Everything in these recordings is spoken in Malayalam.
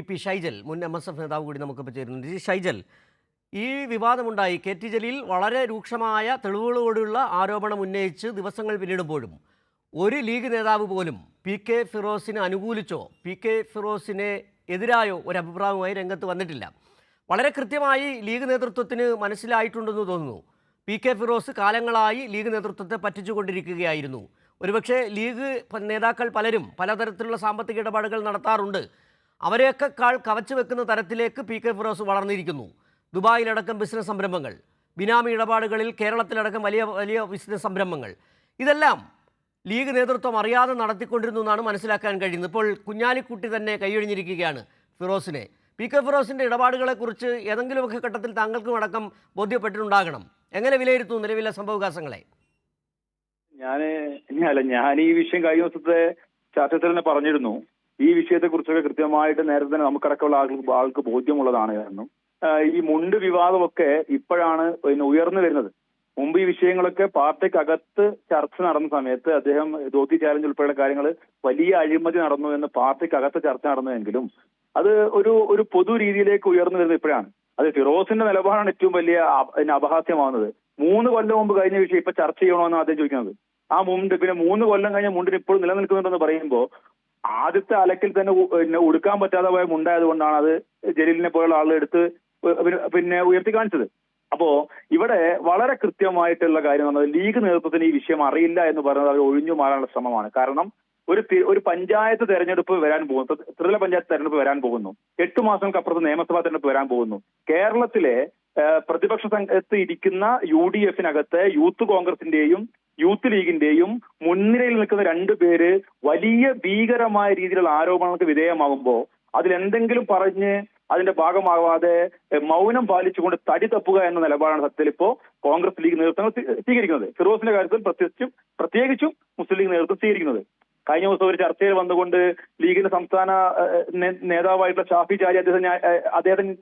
പി ഷൈജൽ, മുൻ MSF നേതാവ് കൂടി നമുക്കിപ്പോൾ ചേരുന്നുണ്ട്. ഷൈജൽ, ഈ വിവാദമുണ്ടായി കെ ടി ജലീൽ വളരെ രൂക്ഷമായ തെളിവുകളോടുള്ള ആരോപണം ഉന്നയിച്ച് ദിവസങ്ങൾ പിന്നിടുമ്പോഴും ഒരു ലീഗ് നേതാവ് പോലും PK ഫിറോസിനെ അനുകൂലിച്ചോ PK ഫിറോസിനെ എതിരായോ ഒരു അഭിപ്രായവുമായി രംഗത്ത് വന്നിട്ടില്ല. വളരെ കൃത്യമായി ലീഗ് നേതൃത്വത്തിന് മനസ്സിലായിട്ടുണ്ടെന്ന് തോന്നുന്നു. PK ഫിറോസ് കാലങ്ങളായി ലീഗ് നേതൃത്വത്തെ പറ്റിച്ചുകൊണ്ടിരിക്കുകയായിരുന്നു. ഒരുപക്ഷെ ലീഗ് നേതാക്കൾ പലരും പലതരത്തിലുള്ള സാമ്പത്തിക ഇടപാടുകൾ നടത്താറുണ്ട്. അവരെയൊക്കെ കവച്ചു വെക്കുന്ന തരത്തിലേക്ക് PK ഫിറോസ് വളർന്നിരിക്കുന്നു. ദുബായിലടക്കം ബിസിനസ് സംരംഭങ്ങൾ, ബിനാമി ഇടപാടുകളിൽ കേരളത്തിലടക്കം വലിയ വലിയ ബിസിനസ് സംരംഭങ്ങൾ, ഇതെല്ലാം ലീഗ് നേതൃത്വം അറിയാതെ നടത്തിക്കൊണ്ടിരുന്നു എന്നാണ് മനസ്സിലാക്കാൻ കഴിയുന്നത്. ഇപ്പോൾ കുഞ്ഞാലിക്കുട്ടി തന്നെ കൈയൊഴിഞ്ഞിരിക്കുകയാണ് ഫിറോസിനെ. PK ഫിറോസിൻ്റെ ഇടപാടുകളെക്കുറിച്ച് ഏതെങ്കിലുമൊക്കെ ഘട്ടത്തിൽ താങ്കൾക്കും അടക്കം ബോധ്യപ്പെട്ടിട്ടുണ്ടാകണം. എങ്ങനെ വിലയിരുത്തുന്നു നിലവിലെ സംഭവവികാസങ്ങളെ? ഞാൻ ഈ വിഷയം കഴിഞ്ഞ ദിവസത്തെ ചർച്ചത്തിൽ തന്നെ പറഞ്ഞിരുന്നു. ഈ വിഷയത്തെ കുറിച്ചൊക്കെ കൃത്യമായിട്ട് നേരത്തെ തന്നെ നമുക്കടക്കമുള്ള ആൾക്ക് ബോധ്യമുള്ളതാണ് എന്നും. ഈ മുണ്ട് വിവാദമൊക്കെ ഇപ്പോഴാണ് ഉയർന്നു വരുന്നത്. മുമ്പ് ഈ വിഷയങ്ങളൊക്കെ പാർട്ടിക്കകത്ത് ചർച്ച നടന്ന സമയത്ത് അദ്ദേഹം ധോത്തി ചാലഞ്ച് ഉൾപ്പെടെയുള്ള കാര്യങ്ങൾ വലിയ അഴിമതി നടന്നു എന്ന് പാർട്ടിക്കകത്ത് ചർച്ച നടന്നുവെങ്കിലും അത് ഒരു പൊതു രീതിയിലേക്ക് ഉയർന്നു വരുന്നത് ഇപ്പോഴാണ്. അത് ഫിറോസിന്റെ നിലപാടാണ് ഏറ്റവും വലിയ അപഹാസ്യമാവുന്നത്. 3 കൊല്ലം മുമ്പ് കഴിഞ്ഞ വിഷയം ഇപ്പൊ ചർച്ച ചെയ്യണമെന്നാണ് അദ്ദേഹം ചോദിക്കുന്നത്. ആ മുണ്ട് പിന്നെ 3 കൊല്ലം കഴിഞ്ഞ മുണ്ടിന് ഇപ്പോഴും നിലനിൽക്കുന്നുണ്ടെന്ന് പറയുമ്പോൾ ആദ്യത്തെ അലക്കിൽ തന്നെ ഉടുക്കാൻ പറ്റാതെ പോയ മുണ്ടായത് കൊണ്ടാണ് അത് ജലീലിനെ പോലുള്ള ആളുകൾ എടുത്ത് പിന്നെ ഉയർത്തി കാണിച്ചത്. അപ്പോ ഇവിടെ വളരെ കൃത്യമായിട്ടുള്ള കാര്യം എന്ന് പറഞ്ഞാൽ ലീഗ് നേതൃത്വത്തിന് ഈ വിഷയം അറിയില്ല എന്ന് പറയുന്നത് അവർ ഒഴിഞ്ഞു മാറാനുള്ള ശ്രമമാണ്. കാരണം ഒരു പഞ്ചായത്ത് തെരഞ്ഞെടുപ്പ് വരാൻ പോകുന്നു, ത്രിതല പഞ്ചായത്ത് തെരഞ്ഞെടുപ്പ് വരാൻ പോകുന്നു, 8 മാസങ്ങൾക്കപ്പുറത്ത് നിയമസഭാ തെരഞ്ഞെടുപ്പ് വരാൻ പോകുന്നു. കേരളത്തിലെ പ്രതിപക്ഷ സംഘത്ത് ഇരിക്കുന്ന UDF-നകത്തെ യൂത്ത് കോൺഗ്രസിന്റെയും യൂത്ത് ലീഗിന്റെയും മുൻനിരയിൽ നിൽക്കുന്ന 2 പേര് വലിയ ഭീകരമായ രീതിയിലുള്ള ആരോപണങ്ങൾക്ക് വിധേയമാകുമ്പോൾ അതിലെന്തെങ്കിലും പറഞ്ഞ് അതിന്റെ ഭാഗമാവാതെ മൗനം പാലിച്ചുകൊണ്ട് തടി തപ്പുക എന്ന നിലപാടാണ് സത്യത്തിൽ ഇപ്പോ കോൺഗ്രസ് ലീഗ് നേതൃത്വങ്ങൾ സ്വീകരിക്കുന്നത്. ഫിറോസിന്റെ കാര്യത്തിൽ പ്രത്യേകിച്ചും മുസ്ലിം ലീഗ് നേതൃത്വം സ്വീകരിക്കുന്നത്. കഴിഞ്ഞ ദിവസം ഒരു ചർച്ചയിൽ വന്നുകൊണ്ട് ലീഗിന്റെ സംസ്ഥാന നേതാവായിട്ടുള്ള ഷാഫി ചാരി അദ്ദേഹത്തിന്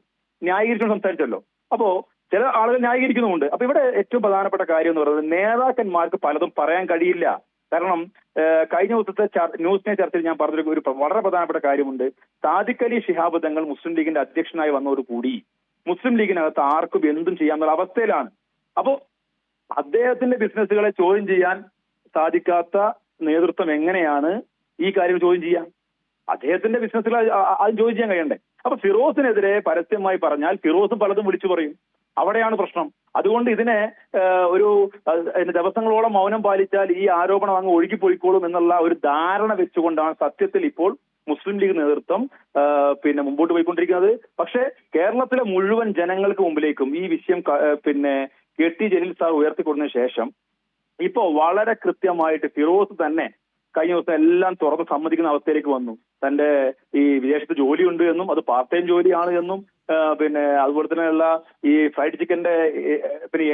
ന്യായീകരിച്ചുകൊണ്ട് സംസാരിച്ചല്ലോ. അപ്പോ ചില ആളുകൾ ന്യായീകരിക്കുന്നുമുണ്ട്. അപ്പൊ ഇവിടെ ഏറ്റവും പ്രധാനപ്പെട്ട കാര്യം എന്ന് പറയുന്നത് നേതാക്കന്മാർക്ക് പലതും പറയാൻ കഴിയില്ല. കാരണം കഴിഞ്ഞ ദിവസത്തെ ന്യൂസ് നൈറ്റ് ചർച്ചയിൽ ഞാൻ പറഞ്ഞൊരു വളരെ പ്രധാനപ്പെട്ട കാര്യമുണ്ട്. സാദിഖ് അലി ശിഹാബ് തങ്ങൾ മുസ്ലിം ലീഗിന്റെ അധ്യക്ഷനായി വന്നതോടുകൂടി മുസ്ലിം ലീഗിനകത്ത് ആർക്കും എന്തും ചെയ്യാമെന്നുള്ള അവസ്ഥയിലാണ്. അപ്പോ അദ്ദേഹത്തിന്റെ ബിസിനസ്സുകളെ ചോദ്യം ചെയ്യാൻ സാധിക്കാത്ത നേതൃത്വം എങ്ങനെയാണ് ഈ കാര്യം ചോദ്യം ചെയ്യാം? അദ്ദേഹത്തിന്റെ ബിസിനസ്സുകൾ അത് ചോദ്യം ചെയ്യാൻ കഴിയണ്ടേ? അപ്പൊ ഫിറോസിനെതിരെ പരസ്യമായി പറഞ്ഞാൽ ഫിറോസും പലതും വിളിച്ചു പറയും. അവിടെയാണ് പ്രശ്നം. അതുകൊണ്ട് ഇതിനെ ദിവസങ്ങളോളം മൗനം പാലിച്ചാൽ ഈ ആരോപണം അങ്ങ് ഒഴുകിപ്പോയിക്കോളും എന്നുള്ള ഒരു ധാരണ വെച്ചുകൊണ്ടാണ് സത്യത്തിൽ ഇപ്പോൾ മുസ്ലിം ലീഗ് നേതൃത്വം മുമ്പോട്ട് പോയിക്കൊണ്ടിരിക്കുന്നത്. പക്ഷേ കേരളത്തിലെ മുഴുവൻ ജനങ്ങൾക്ക് മുമ്പിലേക്കും ഈ വിഷയം KT ജലീൽ സാർ ഉയർത്തിക്കൊടുത്തതിന് ശേഷം ഇപ്പോ വളരെ കൃത്യമായിട്ട് ഫിറോസ് തന്നെ കഴിഞ്ഞ ദിവസം എല്ലാം തുറന്ന് സമ്മതിക്കുന്ന അവസ്ഥയിലേക്ക് വന്നു. തന്റെ ഈ വിദേശത്ത് ജോലിയുണ്ട് എന്നും അത് പാർട്ട് ടൈം ജോലിയാണ് എന്നും അതുപോലെ തന്നെയുള്ള ഈ ഫ്രൈഡ് ചിക്കന്റെ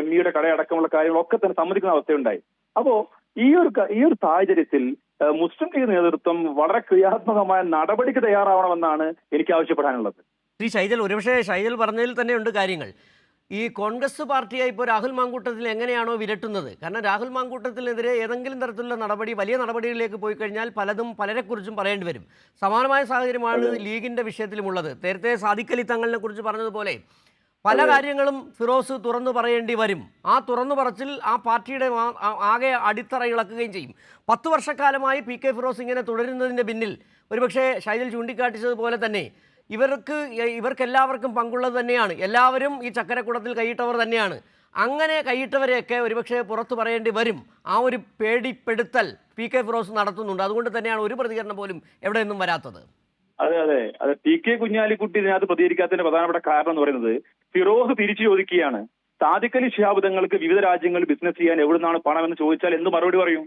ME-യുടെ കടയടക്കമുള്ള കാര്യങ്ങളൊക്കെ തന്നെ സമ്മതിക്കുന്ന അവസ്ഥയുണ്ടായി. അപ്പോ ഈ ഒരു സാഹചര്യത്തിൽ മുസ്ലിം ലീഗ് നേതൃത്വം വളരെ ക്രിയാത്മകമായ നടപടിക്ക് തയ്യാറാവണമെന്നാണ് എനിക്ക് ആവശ്യപ്പെടാനുള്ളത്. ഷൈജൽ, ഒരുപക്ഷെ ഷൈജൽ പറഞ്ഞതിൽ തന്നെയുണ്ട് കാര്യങ്ങൾ. ഈ കോൺഗ്രസ് പാർട്ടിയെ ഇപ്പോൾ രാഹുൽ മാങ്കൂട്ടത്തിൽ എങ്ങനെയാണോ വിരട്ടുന്നത്? കാരണം രാഹുൽ മാങ്കൂട്ടത്തിനെതിരെ ഏതെങ്കിലും തരത്തിലുള്ള നടപടി, വലിയ നടപടികളിലേക്ക് പോയി കഴിഞ്ഞാൽ പലരെക്കുറിച്ചും പറയേണ്ടി വരും. സമാനമായ സാഹചര്യമാണ് ലീഗിൻ്റെ വിഷയത്തിലുമുള്ളത്. നേരത്തെ സാദിഖ് അലി തങ്ങളിനെ കുറിച്ച് പറഞ്ഞതുപോലെ പല കാര്യങ്ങളും ഫിറോസ് തുറന്നു പറയേണ്ടി വരും. ആ തുറന്നു പറച്ചിൽ ആ പാർട്ടിയുടെ ആകെ അടിത്തറ ഇളക്കുകയും ചെയ്യും. 10 വർഷക്കാലമായി PK ഫിറോസ് ഇങ്ങനെ തുടരുന്നതിൻ്റെ പിന്നിൽ ഒരുപക്ഷെ ഷൈജൽ ചൂണ്ടിക്കാട്ടിച്ചതുപോലെ തന്നെ ഇവർക്കെല്ലാവർക്കും പങ്കുള്ളത് തന്നെയാണ്. എല്ലാവരും ഈ ചക്കരക്കുടത്തിൽ കൈയിട്ടവർ തന്നെയാണ്. അങ്ങനെ കൈയിട്ടവരെയൊക്കെ ഒരുപക്ഷെ പുറത്തു പറയേണ്ടി വരും. ആ ഒരു പേടിപ്പെടുത്തൽ PK ഫിറോസ് നടത്തുന്നുണ്ട്. അതുകൊണ്ട് തന്നെയാണ് ഒരു പ്രതികരണം പോലും എവിടെ നിന്നും വരാത്തത്. അതെ PK കുഞ്ഞാലിക്കുട്ടി ഇതിനകത്ത് പ്രതികരിക്കാത്തതിന്റെ പ്രധാനപ്പെട്ട കാരണം എന്ന് പറയുന്നത് ഫിറോസ് തിരിച്ചു ചോദിക്കുകയാണ്. സാദിഖ് അലി ശിഹാബ് തങ്ങൾക്ക് വിവിധ രാജ്യങ്ങളിൽ ബിസിനസ് ചെയ്യാൻ എവിടെ നിന്നാണ് പണം എന്ന് ചോദിച്ചാൽ എന്ത് മറുപടി പറയും?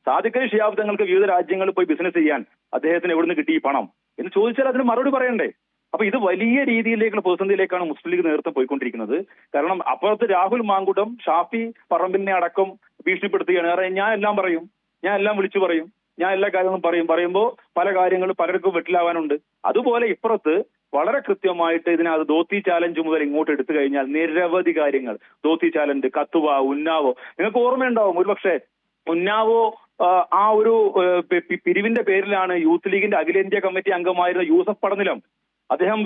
സാദിഖ് അലി ശിഹാബ് തങ്ങൾക്ക് വിവിധ രാജ്യങ്ങളിൽ പോയി ബിസിനസ് ചെയ്യാൻ അദ്ദേഹത്തിന് എവിടെ നിന്ന് കിട്ടി ഈ പണം എന്ന് ചോദിച്ചാൽ അതിന് മറുപടി പറയണ്ടേ? അപ്പൊ ഇത് വലിയ രീതിയിലേക്കുള്ള പ്രതിസന്ധിയിലേക്കാണ് മുസ്ലിം ലീഗ് നേതൃത്വം പോയിക്കൊണ്ടിരിക്കുന്നത്. കാരണം അപ്പുറത്ത് രാഹുൽ മാങ്കൂട്ടം ഷാഫി പറമ്പിലിനെ അടക്കം ഭീഷണിപ്പെടുത്തുകയാണ്. കാരണം ഞാൻ എല്ലാം പറയും, ഞാൻ എല്ലാം വിളിച്ചു പറയും, ഞാൻ എല്ലാ കാര്യങ്ങളും പറയുമ്പോൾ പല കാര്യങ്ങളും പലർക്കും വെട്ടിലാവാനുണ്ട്. അതുപോലെ ഇപ്പുറത്ത് വളരെ കൃത്യമായിട്ട് ഇതിനകത്ത് ധോത്തി ചാലഞ്ച് മുതൽ ഇങ്ങോട്ട് എടുത്തു കഴിഞ്ഞാൽ നിരവധി കാര്യങ്ങൾ, ധോത്തി ചാലഞ്ച്, കത്തുവ, ഉന്നാവോ, നിങ്ങൾക്ക് ഓർമ്മയുണ്ടാവും ഒരുപക്ഷെ ഉന്നാവോ ആ ഒരു പിരിവിന്റെ പേരിലാണ് യൂത്ത് ലീഗിന്റെ അഖിലേന്ത്യാ കമ്മിറ്റി അംഗമായിരുന്ന യൂസഫ് പടനിലം അദ്ദേഹം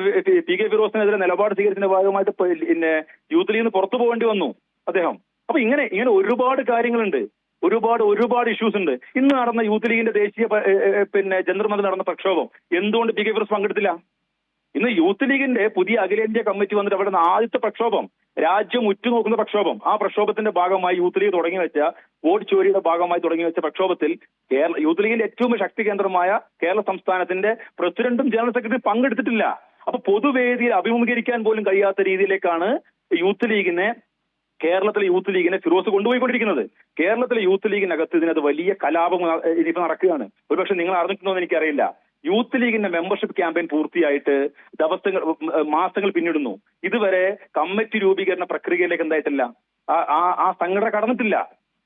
പി കെ ഫിറോസിനെതിരെ നിലപാട് സ്വീകരിച്ചതിന്റെ ഭാഗമായിട്ട് പിന്നെ യൂത്ത് ലീഗിൽ നിന്ന് പുറത്തു പോകേണ്ടി വന്നു അദ്ദേഹം. അപ്പൊ ഇങ്ങനെ ഒരുപാട് കാര്യങ്ങളുണ്ട്, ഒരുപാട് ഇഷ്യൂസ് ഉണ്ട്. ഇന്ന് നടന്ന യൂത്ത് ലീഗിന്റെ ദേശീയ പിന്നെ ജന്തർ മന്ദിൽ നടന്ന പ്രക്ഷോഭം എന്തുകൊണ്ട് പി കെ ഫിറോസ് പങ്കെടുത്തില്ല? ഇന്ന് യൂത്ത് ലീഗിന്റെ പുതിയ അഖിലേന്ത്യാ കമ്മിറ്റി വന്നിട്ട് അവിടെ ആദ്യത്തെ പ്രക്ഷോഭം, രാജ്യം ഉറ്റുനോക്കുന്ന പ്രക്ഷോഭം, ആ പ്രക്ഷോഭത്തിന്റെ ഭാഗമായി യൂത്ത് ലീഗ് തുടങ്ങി വെച്ച വോട്ട് ചോരിയുടെ ഭാഗമായി തുടങ്ങി വെച്ച പ്രക്ഷോഭത്തിൽ യൂത്ത് ലീഗിന്റെ ഏറ്റവും ശക്തി കേന്ദ്രമായ കേരള സംസ്ഥാനത്തിന്റെ പ്രസിഡന്റും ജനറൽ സെക്രട്ടറിയും പങ്കെടുത്തിട്ടില്ല. അപ്പൊ പൊതുവേദിയിൽ അഭിമുഖീകരിക്കാൻ പോലും കഴിയാത്ത രീതിയിലേക്കാണ് കേരളത്തിലെ യൂത്ത് ലീഗിനെ ഫിറോസ് കൊണ്ടുപോയിക്കൊണ്ടിരിക്കുന്നത്. കേരളത്തിലെ യൂത്ത് ലീഗിനകത്ത് ഇതിനകത്ത് വലിയ കലാപം ഇനിയിപ്പോ നടക്കുകയാണ്. ഒരുപക്ഷെ നിങ്ങൾ അറിഞ്ഞിട്ടുണ്ടോ എന്ന് എനിക്കറിയില്ല. യൂത്ത് ലീഗിന്റെ മെമ്പർഷിപ്പ് ക്യാമ്പയിൻ പൂർത്തിയായിട്ട് മാസങ്ങൾ പിന്നിടുന്നു. ഇതുവരെ കമ്മിറ്റി രൂപീകരണ പ്രക്രിയയിലേക്ക് എന്തായിട്ടില്ല, ആ സംഘടന കടന്നിട്ടില്ല.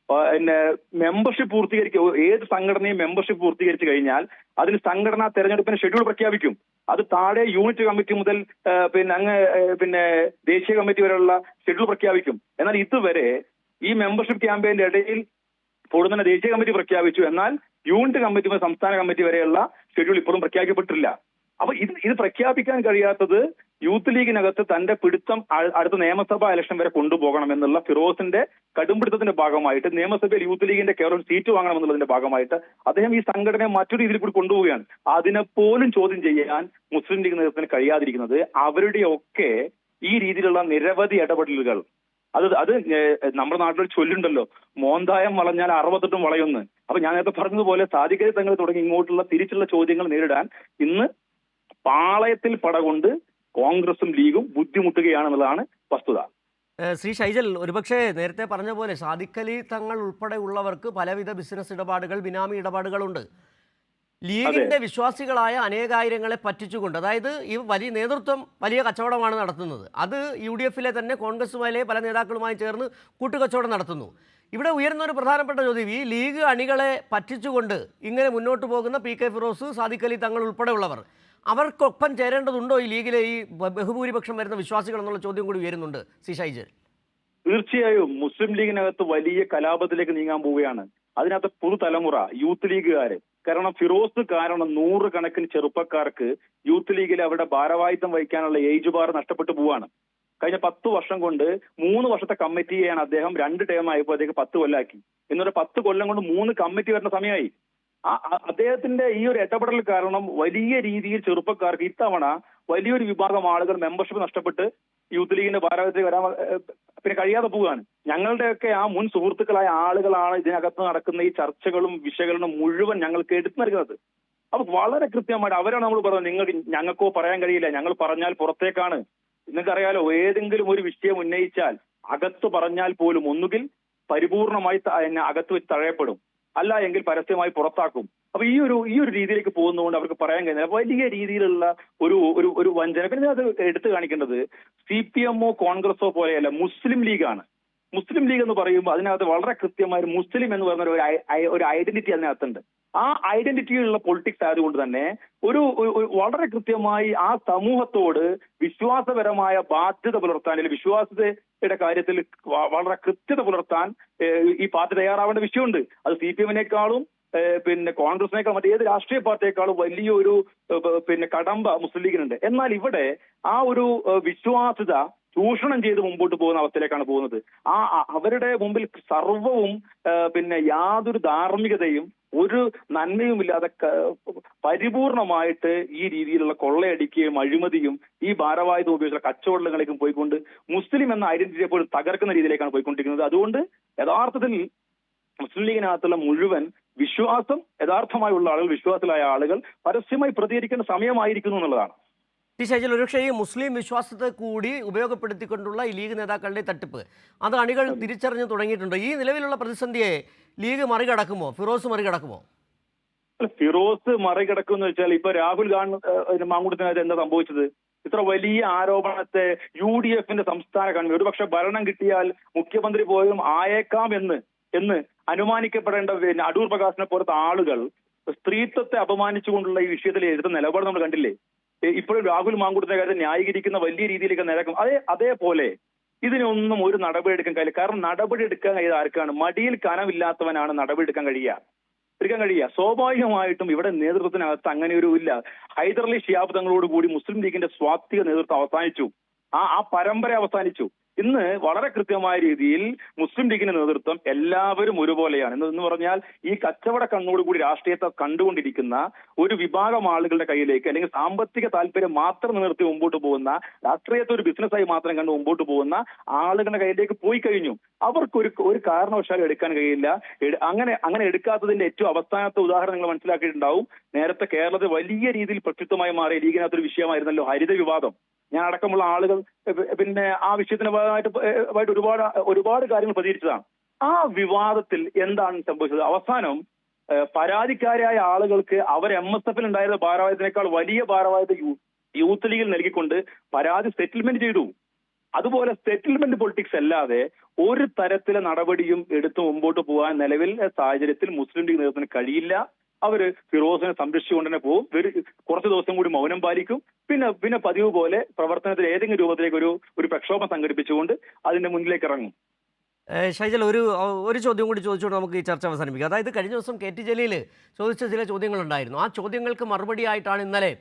പിന്നെ മെമ്പർഷിപ്പ് പൂർത്തീകരിക്കുക, ഏത് സംഘടനയും മെമ്പർഷിപ്പ് പൂർത്തീകരിച്ചു കഴിഞ്ഞാൽ അതിന് സംഘടനാ തെരഞ്ഞെടുപ്പിന് ഷെഡ്യൂൾ പ്രഖ്യാപിക്കും. അത് താഴെ യൂണിറ്റ് കമ്മിറ്റി മുതൽ പിന്നെ ദേശീയ കമ്മിറ്റി വരെയുള്ള ഷെഡ്യൂൾ പ്രഖ്യാപിക്കും. എന്നാൽ ഇതുവരെ ഈ മെമ്പർഷിപ്പ് ക്യാമ്പയിന്റെ ഇടയിൽ ഇപ്പോൾ തന്നെ ദേശീയ കമ്മിറ്റി പ്രഖ്യാപിച്ചു, എന്നാൽ യൂണിറ്റ് കമ്മിറ്റി മുതൽ സംസ്ഥാന കമ്മിറ്റി വരെയുള്ള ഷെഡ്യൂൾ ഇപ്പോഴും പ്രഖ്യാപിക്കപ്പെട്ടിട്ടില്ല. അപ്പൊ ഇത് പ്രഖ്യാപിക്കാൻ കഴിയാത്തത് യൂത്ത് ലീഗിനകത്ത് തന്റെ പിടുത്തം അടുത്ത നിയമസഭാ ഇലക്ഷൻ വരെ കൊണ്ടുപോകണം എന്നുള്ള ഫിറോസിന്റെ കടുംപിടുത്തത്തിന്റെ ഭാഗമായിട്ട് നിയമസഭയിൽ യൂത്ത് ലീഗിന്റെ കേവലം സീറ്റ് വാങ്ങണമെന്നുള്ളതിന്റെ ഭാഗമായിട്ട് അദ്ദേഹം ഈ സംഘടനയെ മറ്റൊരു രീതിയിൽ കൂടി കൊണ്ടുപോവുകയാണ്. അതിനെപ്പോലും ചോദ്യം ചെയ്യാൻ മുസ്ലിം ലീഗ് നേതൃത്വത്തിന് കഴിയാതിരിക്കുന്നത് അവരുടെയൊക്കെ ഈ രീതിയിലുള്ള നിരവധി ഇടപെടലുകൾ. അത് നമ്മുടെ നാട്ടിൽ ചൊല്ലുണ്ടല്ലോ, മോന്തായം വളഞ്ഞാൽ 68 വളയൊന്ന്. അപ്പൊ ഞാൻ നേരത്തെ പറഞ്ഞതുപോലെ സാദിഖലി തങ്ങൾ തുടങ്ങി ഇങ്ങോട്ടുള്ള തിരിച്ചുള്ള ചോദ്യങ്ങൾ നേരിടാൻ ഇന്ന് പാളയത്തിൽ പടകൊണ്ട് കോൺഗ്രസും ലീഗും ബുദ്ധിമുട്ടുകയാണെന്നുള്ളതാണ് വസ്തുത. ശ്രീ ഷൈജൽ, ഒരുപക്ഷെ നേരത്തെ പറഞ്ഞ പോലെ സാദിഖലി തങ്ങൾ ഉൾപ്പെടെ ഉള്ളവർക്ക് പലവിധ ബിസിനസ് ഇടപാടുകൾ, ബിനാമി ഇടപാടുകളുണ്ട്. ലീഗിന്റെ വിശ്വാസികളായ അനേകായിരങ്ങളെ പറ്റിച്ചുകൊണ്ട്, അതായത് ഈ വലിയ നേതൃത്വം വലിയ കച്ചവടമാണ് നടത്തുന്നത്. അത് UDF-ലെ തന്നെ കോൺഗ്രസുമായിലെ പല നേതാക്കളുമായി ചേർന്ന് കൂട്ടുകച്ചവടം നടത്തുന്നു. ഇവിടെ ഉയർന്ന ഒരു പ്രധാനപ്പെട്ട ചോദ്യം, ഈ ലീഗ് അണികളെ പറ്റിച്ചുകൊണ്ട് ഇങ്ങനെ മുന്നോട്ട് പോകുന്ന പി കെ ഫിറോസ്, സാദിഖലി തങ്ങൾ ഉൾപ്പെടെയുള്ളവർ, അവർക്കൊപ്പം ചേരേണ്ടതുണ്ടോ ഈ ലീഗിലെ ഈ ബഹുഭൂരിപക്ഷം വരുന്ന വിശ്വാസികൾ എന്നുള്ള ചോദ്യം കൂടി ഉയരുന്നുണ്ട് ശ്രീ ഷൈജൽ. തീർച്ചയായും മുസ്ലിം ലീഗിനകത്ത് വലിയ കലാപത്തിലേക്ക് നീങ്ങാൻ പോവുകയാണ്. അതിനകത്ത് പുതുതലമുറ യൂത്ത് ലീഗുകാര്, കാരണം ഫിറോസ് കാരണം 100 കണക്കിന് ചെറുപ്പക്കാർക്ക് യൂത്ത് ലീഗിൽ അവരുടെ ഭാരവാഹിത്വം വഹിക്കാനുള്ള ഏജ് ബാർ നഷ്ടപ്പെട്ടു പോവാണ്. കഴിഞ്ഞ 10 വർഷം കൊണ്ട് 3 വർഷത്തെ കമ്മിറ്റിയെയാണ് അദ്ദേഹം 2 ടേം ആയപ്പോൾ അദ്ദേഹം 10 കൊല്ലാക്കി. എന്നൊരു 10 കൊല്ലം കൊണ്ട് 3 കമ്മിറ്റി വരുന്ന സമയമായി. അദ്ദേഹത്തിന്റെ ഈ ഒരു ഇടപെടൽ കാരണം വലിയ രീതിയിൽ ചെറുപ്പക്കാർക്ക് ഇത്തവണ വലിയൊരു വിഭാഗം ആളുകൾ മെമ്പർഷിപ്പ് നഷ്ടപ്പെട്ട് യൂത്ത് ലീഗിന്റെ ഭാരവാഹിത്വത്തിൽ വരാൻ പിന്നെ കഴിയാതെ പോവുകയാണ്. ഞങ്ങളുടെയൊക്കെ ആ മുൻ സുഹൃത്തുക്കളായ ആളുകളാണ് ഇതിനകത്ത് നടക്കുന്ന ഈ ചർച്ചകളും വിശകലനവും മുഴുവൻ ഞങ്ങൾക്ക് എടുത്തു നൽകുന്നത്. അപ്പൊ വളരെ കൃത്യമായിട്ട് അവരാണ് നമ്മൾ പറയുന്നത്, ഞങ്ങൾക്കോ പറയാൻ കഴിയില്ല, ഞങ്ങൾ പറഞ്ഞാൽ പുറത്തേക്കാണ്. നിങ്ങൾക്കറിയാലോ, ഏതെങ്കിലും ഒരു വിഷയം ഉന്നയിച്ചാൽ അകത്ത് പറഞ്ഞാൽ പോലും ഒന്നുകിൽ പരിപൂർണമായി അകത്ത് വെച്ച് തഴയപ്പെടും, അല്ല എങ്കിൽ പരസ്യമായി പുറത്താക്കും. അപ്പൊ ഈ ഒരു രീതിയിലേക്ക് പോകുന്നതുകൊണ്ട് അവർക്ക് പറയാൻ കഴിയുന്നില്ല. വലിയ രീതിയിലുള്ള ഒരു വഞ്ചന. പിന്നെ അത് എടുത്തു കാണിക്കേണ്ടത് CPM-ഓ കോൺഗ്രസോ പോലെയല്ല, മുസ്ലിം ലീഗാണ്. മുസ്ലിം ലീഗ് എന്ന് പറയുമ്പോൾ അതിനകത്ത് വളരെ കൃത്യമായ മുസ്ലിം എന്ന് പറയുന്ന ഒരു ഐഡന്റിറ്റി അതിനകത്തുണ്ട്. ആ ഐഡന്റിറ്റിയിലുള്ള പൊളിറ്റിക്സ് ആയതുകൊണ്ട് തന്നെ ഒരു വളരെ കൃത്യമായി ആ സമൂഹത്തോട് വിശ്വാസപരമായ ബാധ്യത പുലർത്താൻ, അല്ലെങ്കിൽ വിശ്വാസതയുടെ കാര്യത്തിൽ വളരെ കൃത്യത പുലർത്താൻ ഈ പാർട്ടി തയ്യാറാവേണ്ട വിഷയമുണ്ട്. അത് CPM-നേക്കാളും പിന്നെ കോൺഗ്രസിനേക്കാൾ മറ്റേത് രാഷ്ട്രീയ പാർട്ടിയേക്കാളും വലിയൊരു കടമ്പ മുസ്ലിം ലീഗിനുണ്ട്. എന്നാൽ ഇവിടെ ആ ഒരു വിശ്വാസ്യത ചൂഷണം ചെയ്ത് മുമ്പോട്ട് പോകുന്ന അവസ്ഥയിലേക്കാണ് പോകുന്നത്. അവരുടെ മുമ്പിൽ സർവവും യാതൊരു ധാർമ്മികതയും ഒരു നന്മയുമില്ലാതെ പരിപൂർണമായിട്ട് ഈ രീതിയിലുള്ള കൊള്ളയടിക്കുകയും അഴിമതിയും ഈ ഭാരവാഹിത്വം ഉപയോഗിച്ചുള്ള കച്ചവടങ്ങളിലേക്കും പോയിക്കൊണ്ട് മുസ്ലിം എന്ന ഐഡന്റിറ്റിയെ പോലും തകർക്കുന്ന രീതിയിലേക്കാണ് പോയിക്കൊണ്ടിരിക്കുന്നത്. അതുകൊണ്ട് യഥാർത്ഥത്തിൽ മുസ്ലിം ലീഗിനകത്തുള്ള മുഴുവൻ വിശ്വാസം യഥാർത്ഥമായുള്ള ആളുകൾ, വിശ്വാസത്തിലായ ആളുകൾ പരസ്യമായി പ്രതികരിക്കേണ്ട സമയമായിരിക്കുന്നു എന്നുള്ളതാണ്. ഷൈജൽ, ഒരുപക്ഷെ ഈ മുസ്ലിം വിശ്വാസത്തെ കൂടി ഉപയോഗപ്പെടുത്തിക്കൊണ്ടുള്ള ഈ ലീഗ് നേതാക്കളുടെ തട്ടിപ്പ് അത് അണികൾ തിരിച്ചറിഞ്ഞു തുടങ്ങിയിട്ടുണ്ട്. ഈ നിലവിലുള്ള പ്രതിസന്ധിയെ ലീഗ് മറികടക്കുമോ, ഫിറോസ് മറികടക്കുമോ? ഫിറോസ് മറികടക്കുമെന്ന് വെച്ചാൽ ഇപ്പൊ രാഹുൽ മാങ്കൂട്ടത്തിനകത്ത് എന്താ സംഭവിച്ചത്? ഇത്ര വലിയ ആരോപണത്തെ UDF-ന്റെ സംസ്ഥാന കൺവീനർ, ഒരുപക്ഷെ ഭരണം കിട്ടിയാൽ മുഖ്യമന്ത്രി പോലും ആയേക്കാം എന്ന് അനുമാനിക്കപ്പെടേണ്ട അടൂർ പ്രകാശിനെ പോലത്തെ ആളുകൾ സ്ത്രീത്വത്തെ അപമാനിച്ചുകൊണ്ടുള്ള ഈ വിഷയത്തിൽ എടുത്ത നിലപാട് നമ്മൾ കണ്ടില്ലേ? ഇപ്പോഴും രാഹുൽ മാങ്കൂട്ടത്തിന്റെ കാര്യത്തിൽ ന്യായീകരിക്കുന്ന വലിയ രീതിയിലേക്ക് നിരക്കും. അതേപോലെ ഇതിനൊന്നും ഒരു നടപടി എടുക്കാൻ കഴിയില്ല. കാരണം നടപടി എടുക്കാൻ കഴിയാതെ ആർക്കാണ്? മടിയിൽ കനമില്ലാത്തവനാണ് നടപടി എടുക്കാൻ കഴിയുക. എടുക്കാൻ കഴിയുക. സ്വാഭാവികമായിട്ടും ഇവിടെ നേതൃത്വത്തിനകത്ത് അങ്ങനെ ഒരു ഇല്ല. ഹൈദരലി ശിഹാബ് തങ്ങളോട് കൂടി മുസ്ലിം ലീഗിന്റെ സ്വാത്വിക നേതൃത്വം അവസാനിച്ചു. ആ പരമ്പര അവസാനിച്ചു. ഇന്ന് വളരെ കൃത്യമായ രീതിയിൽ മുസ്ലിം ലീഗിന്റെ നേതൃത്വം എല്ലാവരും ഒരുപോലെയാണ്. എന്ന് പറഞ്ഞാൽ ഈ കച്ചവട കണ്ണോടുകൂടി രാഷ്ട്രീയത്തെ കണ്ടുകൊണ്ടിരിക്കുന്ന ഒരു വിഭാഗം ആളുകളുടെ കയ്യിലേക്ക്, അല്ലെങ്കിൽ സാമ്പത്തിക താല്പര്യം മാത്രം നിലനിർത്തി മുമ്പോട്ട് പോകുന്ന, രാഷ്ട്രീയത്തെ ഒരു ബിസിനസ്സായി മാത്രം കണ്ട് മുമ്പോട്ട് പോകുന്ന ആളുകളുടെ കയ്യിലേക്ക് പോയി കഴിഞ്ഞു. അവർക്ക് ഒരു കാരണവശാലും എടുക്കാൻ കഴിയില്ല. അങ്ങനെ എടുക്കാത്തതിന്റെ ഏറ്റവും അവസാനത്തെ ഉദാഹരണം നിങ്ങൾ മനസ്സിലാക്കിയിട്ടുണ്ടാവും. നേരത്തെ കേരളത്തിൽ വലിയ രീതിയിൽ പ്രക്ഷുബ്ധമായി മാറിയ ലീഗിനകത്തൊരു വിഷയമായിരുന്നല്ലോ ഹരിത വിവാദം. ഞാൻ അടക്കമുള്ള ആളുകൾ പിന്നെ ആ വിഷയത്തിന് ഭാഗമായിട്ട് ഒരുപാട് കാര്യങ്ങൾ പ്രതികരിച്ചതാണ്. ആ വിവാദത്തിൽ എന്താണ് സംഭവിച്ചത്? അവസാനം പരാതിക്കാരായ ആളുകൾക്ക് അവർ MSF ഉണ്ടായിരുന്ന ഭാരവാഹിത്തിനേക്കാൾ വലിയ ഭാരവാഹിത്വം യൂത്ത് ലീഗിൽ നൽകിക്കൊണ്ട് പരാതി സെറ്റിൽമെന്റ് ചെയ്തു. അതുപോലെ സെറ്റിൽമെന്റ് പൊളിറ്റിക്സ് അല്ലാതെ ഒരു തരത്തിലെ നടപടിയും എടുത്ത് മുമ്പോട്ട് പോകാൻ നിലവിലെ സാഹചര്യത്തിൽ മുസ്ലിം ലീഗ് നേതൃത്വത്തിന് കഴിയില്ല. അവര് ഫിറോസിനെ സംരക്ഷിച്ചുകൊണ്ട് തന്നെ പോകും. കുറച്ച് ദിവസം കൂടി മൗനം പാലിക്കും. പിന്നെ പതിവ് പോലെ പ്രവർത്തനത്തിൽ ഏതെങ്കിലും രൂപത്തിലേക്ക് ഒരു പ്രക്ഷോഭം സംഘടിപ്പിച്ചുകൊണ്ട് അതിന്റെ മുന്നിലേക്ക് ഇറങ്ങും. ഷൈജൽ, ഒരു ചോദ്യം കൂടി ചോദിച്ചുകൊണ്ട് നമുക്ക് ഈ ചർച്ച അവസാനിപ്പിക്കാം. അതായത് കഴിഞ്ഞ ദിവസം KT ജലീൽ ചോദിച്ച ചില ചോദ്യങ്ങളുണ്ടായിരുന്നു. ആ ചോദ്യങ്ങൾക്ക് മറുപടിയായിട്ടാണ് ഇന്നലെ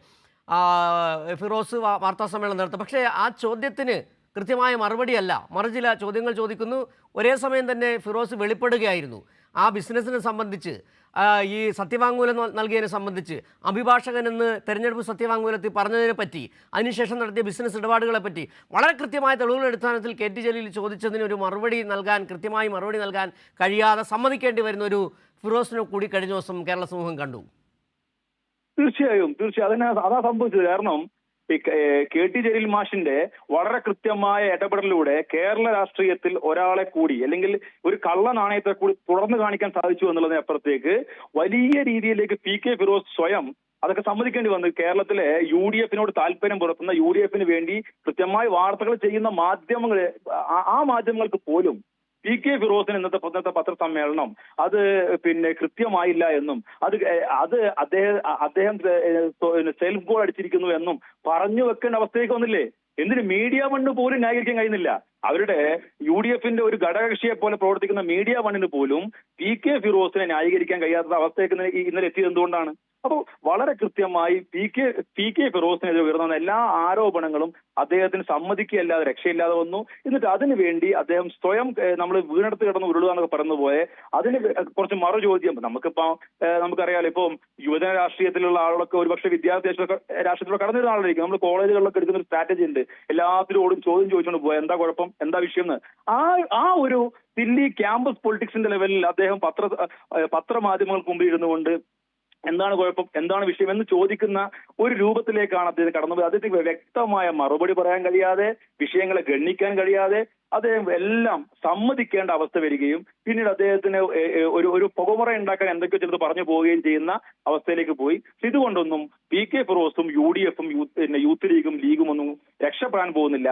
ഫിറോസ് വാർത്താ സമ്മേളനം നടത്തുന്നത്. പക്ഷേ ആ ചോദ്യത്തിന് കൃത്യമായ മറുപടിയല്ല, മറു ചില ചോദ്യങ്ങൾ ചോദിക്കുന്നു. ഒരേ സമയം തന്നെ ഫിറോസ് വെളിപ്പെടുകയായിരുന്നു ആ ബിസിനസ്സിനെ സംബന്ധിച്ച്, ഈ സത്യവാങ്മൂലം നൽകിയതിനെ സംബന്ധിച്ച്, അഭിഭാഷകനെന്ന് തെരഞ്ഞെടുപ്പ് സത്യവാങ്മൂലത്തിൽ പറഞ്ഞതിനെ പറ്റി, അതിനുശേഷം നടത്തിയ ബിസിനസ് ഇടപാടുകളെ പറ്റി വളരെ കൃത്യമായ തെളിവുകളുടെ അടിസ്ഥാനത്തിൽ KT ജലീൽ ചോദിച്ചതിന് ഒരു കൃത്യമായി മറുപടി നൽകാൻ കഴിയാതെ സമ്മതിക്കേണ്ടി വരുന്ന ഒരു ഫിറോസിനെ കൂടി കഴിഞ്ഞ ദിവസം കേരള സമൂഹം കണ്ടു. തീർച്ചയായും അതാ സംഭവിച്ചത്. കാരണം KT ജലീൽ മാഷിന്റെ വളരെ കൃത്യമായ ഇടപെടലിലൂടെ കേരള രാഷ്ട്രീയത്തിൽ ഒരാളെ കൂടി, അല്ലെങ്കിൽ ഒരു കള്ള നാണയത്തെ കൂടി തുടർന്ന് കാണിക്കാൻ സാധിച്ചു എന്നുള്ളതിനപ്പുറത്തേക്ക് വലിയ രീതിയിലേക്ക് PK ഫിറോസ് സ്വയം അതൊക്കെ സമ്മതിക്കേണ്ടി വന്നു. കേരളത്തിലെ UDF താല്പര്യം പുറത്തുന്ന, UDF വേണ്ടി കൃത്യമായി വാർത്തകൾ ചെയ്യുന്ന മാധ്യമങ്ങൾ, ആ മാധ്യമങ്ങൾക്ക് പോലും PK ഫിറോസിന് ഇന്നത്തെ പത്രസമ്മേളനം അത് കൃത്യമായില്ല എന്നും അത് അദ്ദേഹം സെൽഫ് ഗോൾ അടിച്ചിരിക്കുന്നു എന്നും പറഞ്ഞു വെക്കേണ്ട അവസ്ഥയ്ക്ക് വന്നില്ലേ? എന്തിന് മീഡിയ വണ്ണ് പോലും ന്യായീകരിക്കാൻ കഴിയുന്നില്ല. അവരുടെ UDF ഒരു ഘടകകക്ഷിയെ പോലെ പ്രവർത്തിക്കുന്ന മീഡിയ വണ്ണിന് പോലും PK ഫിറോസിനെ ന്യായീകരിക്കാൻ കഴിയാത്ത അവസ്ഥയ്ക്ക് ഇന്നലെ എത്തിയത് എന്തുകൊണ്ടാണ്? അപ്പോൾ വളരെ കൃത്യമായി PK ഫിറോസിനെതിരെ ഉയർന്ന എല്ലാ ആരോപണങ്ങളും അദ്ദേഹത്തിന് സമ്മതിക്കുകയല്ലാതെ രക്ഷയില്ലാതെ വന്നു. എന്നിട്ട് അതിനു വേണ്ടി അദ്ദേഹം സ്വയം നമ്മൾ വീണെടുത്ത് കിടന്ന് ഉരുളുക എന്നൊക്കെ പറഞ്ഞു പോയെ അതിന് കുറച്ച് മറു ചോദ്യം. നമുക്കറിയാലോ, ഇപ്പം യുവജന രാഷ്ട്രീയത്തിലുള്ള ആളുകളൊക്കെ ഒരുപക്ഷെ വിദ്യാർത്ഥി രാഷ്ട്രീയത്തിലൂടെ കടന്നു വരുന്ന ആളായിരിക്കും. നമ്മൾ കോളേജുകളിലൊക്കെ എടുക്കുന്ന ഒരു സ്ട്രാറ്റജി ഉണ്ട്, എല്ലാത്തിനോടും ചോദ്യം ചോദിച്ചുകൊണ്ട് പോയാൽ എന്താ കുഴപ്പം, എന്താ വിഷയം എന്ന്. ആ ഒരു ദില്ലി ക്യാമ്പസ് പൊളിറ്റിക്സിന്റെ ലെവലിൽ അദ്ദേഹം പത്രമാധ്യമങ്ങൾക്ക് മുമ്പിൽ ഇരുന്നുകൊണ്ട് എന്താണ് കുഴപ്പം, എന്താണ് വിഷയം എന്ന് ചോദിക്കുന്ന ഒരു രൂപത്തിലേക്കാണ് അദ്ദേഹം കടന്നുപോയത്. അദ്ദേഹത്തിന് വ്യക്തമായ മറുപടി പറയാൻ കഴിയാതെ, വിഷയങ്ങളെ ഗണ്ണിക്കാൻ കഴിയാതെ അദ്ദേഹം എല്ലാം സമ്മതിക്കേണ്ട അവസ്ഥ വരികയും പിന്നീട് അദ്ദേഹത്തിന് ഒരു പുകമുറ ഉണ്ടാക്കാൻ എന്തൊക്കെയോ ചിലത് പറഞ്ഞു പോവുകയും ചെയ്യുന്ന അവസ്ഥയിലേക്ക് പോയി. ഇതുകൊണ്ടൊന്നും PK ഫിറോസും UDF യൂത്ത് ലീഗും ഒന്നും രക്ഷപ്പെടാൻ പോകുന്നില്ല.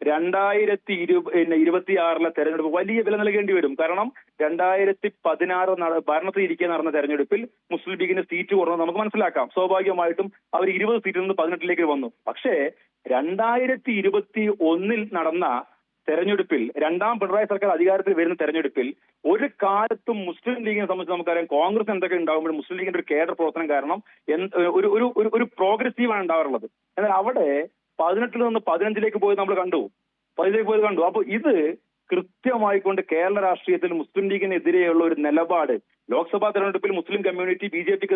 2026 തെരഞ്ഞെടുപ്പ് വലിയ വില നൽകേണ്ടി വരും. കാരണം 2016 ഭരണത്തിൽ ഇരിക്കെ നടന്ന തെരഞ്ഞെടുപ്പിൽ മുസ്ലിം ലീഗിന് സീറ്റ് കുറഞ്ഞത് നമുക്ക് മനസ്സിലാക്കാം. സ്വാഭാവികമായിട്ടും അവർ 20 സീറ്റിൽ നിന്ന് 18 വന്നു. പക്ഷേ 2021 നടന്ന തെരഞ്ഞെടുപ്പിൽ, രണ്ടാം പിണറായി സർക്കാർ അധികാരത്തിൽ വരുന്ന തെരഞ്ഞെടുപ്പിൽ ഒരു കാലത്തും മുസ്ലിം ലീഗിനെ സംബന്ധിച്ച് നമുക്കറിയാം കോൺഗ്രസ് എന്തൊക്കെ ഉണ്ടാകുമ്പോഴും മുസ്ലിം ലീഗിന്റെ ഒരു കേഡർ പ്രവർത്തനം കാരണം ഒരു പ്രോഗ്രസീവാണ് ഉണ്ടാവാറുള്ളത്. എന്നാൽ അവിടെ 18 നിന്ന് 15 പോയി നമ്മൾ കണ്ടു. അപ്പൊ ഇത് കൃത്യമായിക്കൊണ്ട് കേരള രാഷ്ട്രീയത്തിൽ മുസ്ലിം ലീഗിനെതിരെയുള്ള ഒരു നിലപാട്, ലോക്സഭാ തെരഞ്ഞെടുപ്പിൽ മുസ്ലിം കമ്മ്യൂണിറ്റി BJPക്ക്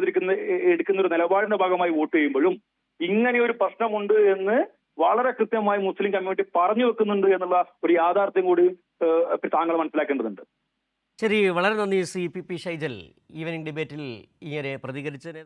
എടുക്കുന്ന ഒരു നിലപാടിന്റെ ഭാഗമായി വോട്ട് ചെയ്യുമ്പോഴും ഇങ്ങനെ ഒരു പ്രശ്നമുണ്ട് എന്ന് വളരെ കൃത്യമായി മുസ്ലിം കമ്മ്യൂണിറ്റി പറഞ്ഞു വെക്കുന്നുണ്ട് എന്നുള്ള ഒരു യാഥാർത്ഥ്യം കൂടി താങ്കൾ മനസ്സിലാക്കേണ്ടതുണ്ട്. ശരി, വളരെ നന്ദി CPP ഷൈജൽ ഈവനിംഗ് ഡിബേറ്റിൽ ഇങ്ങനെ പ്രതികരിച്ചതിന്.